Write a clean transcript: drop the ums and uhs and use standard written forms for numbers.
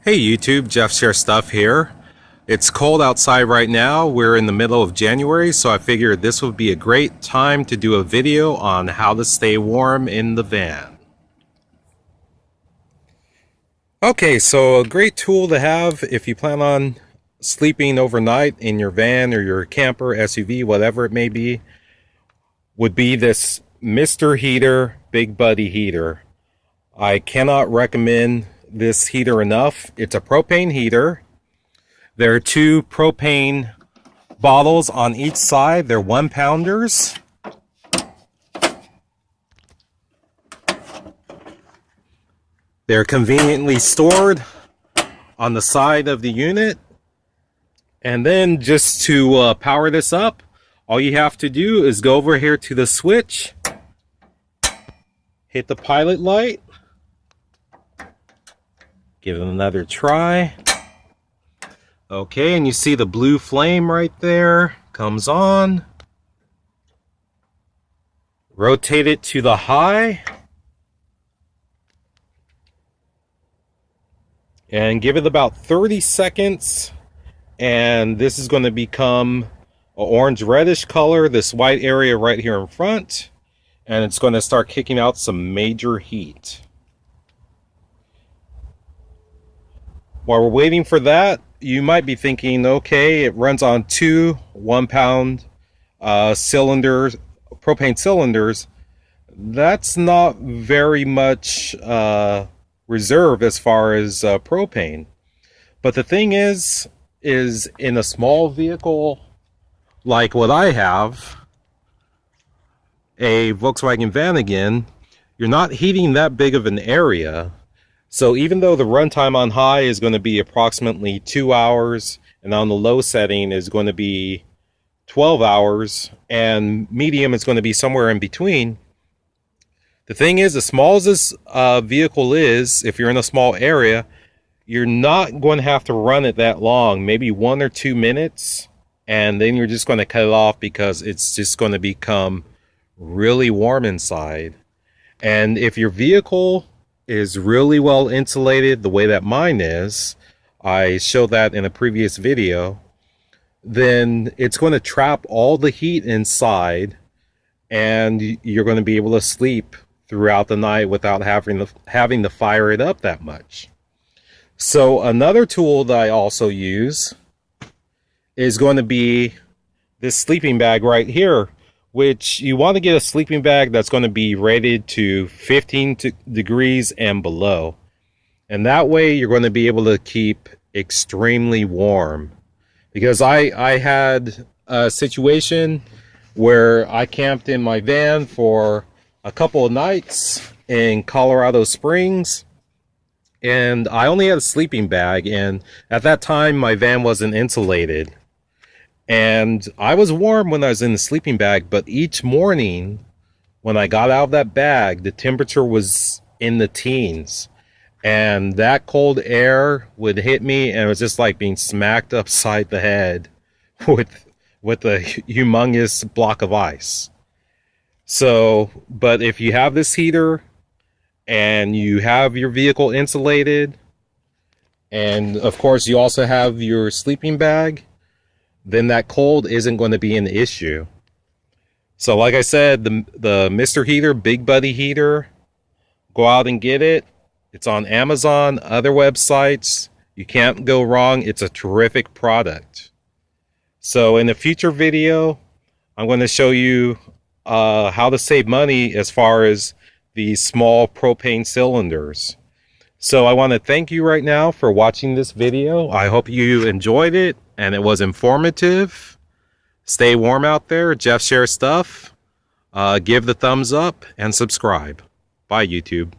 Hey YouTube, Jeff Share Stuff here. It's cold outside right now. We're in the middle of January, so I figured this would be a great time to do a video on how to stay warm in the van. Okay, so a great tool to have if you plan on sleeping overnight in your van or your camper, SUV, whatever it may be, would be this Mr. Heater Big Buddy heater. I cannot recommend this heater enough. It's a propane heater. There are two propane bottles on each side. They're 1-pounders. They're conveniently stored on the side of the unit. And then just to power this up, all you have to do is go over here to the switch, hit the pilot light, give it another try. Okay, and you see the blue flame right there comes on. Rotate it to the high. And give it about 30 seconds. And this is going to become an orange reddish color, this white area right here in front. And it's going to start kicking out some major heat. While we're waiting for that, you might be thinking, okay, it runs on two 1-pound cylinders, propane cylinders. That's not very much reserve as far as propane. But the thing is in a small vehicle like what I have, a Volkswagen Vanagon, you're not heating that big of an area. So even though the runtime on high is going to be approximately 2 hours, and on the low setting is going to be 12 hours, and medium is going to be somewhere in between, the thing is, as small as this vehicle is, if you're in a small area, you're not going to have to run it that long, maybe 1 or 2 minutes, and then you're just going to cut it off because it's just going to become really warm inside. And if your vehicle is really well insulated the way that mine is, I showed that in a previous video, then it's going to trap all the heat inside and you're going to be able to sleep throughout the night without having to fire it up that much. So another tool that I also use is going to be this sleeping bag right here, which you want to get a sleeping bag that's going to be rated to 15 degrees and below. And that way you're going to be able to keep extremely warm. Because I had a situation where I camped in my van for a couple of nights in Colorado Springs. And I only had a sleeping bag. And at that time, my van wasn't insulated. And I was warm when I was in the sleeping bag, but each morning when I got out of that bag, the temperature was in the teens. And that cold air would hit me, and it was just like being smacked upside the head with a humongous block of ice. So, but if you have this heater and you have your vehicle insulated, and of course you also have your sleeping bag, then that cold isn't going to be an issue. So like I said, the Mr. Heater Big Buddy heater, go out and get it. It's on Amazon, other websites. You can't go wrong. It's a terrific product. So in a future video, I'm going to show you how to save money as far as these small propane cylinders. So I want to thank you right now for watching this video. I hope you enjoyed it and it was informative. Stay warm out there. Jeff Share Stuff. Give the thumbs up and subscribe. Bye, YouTube.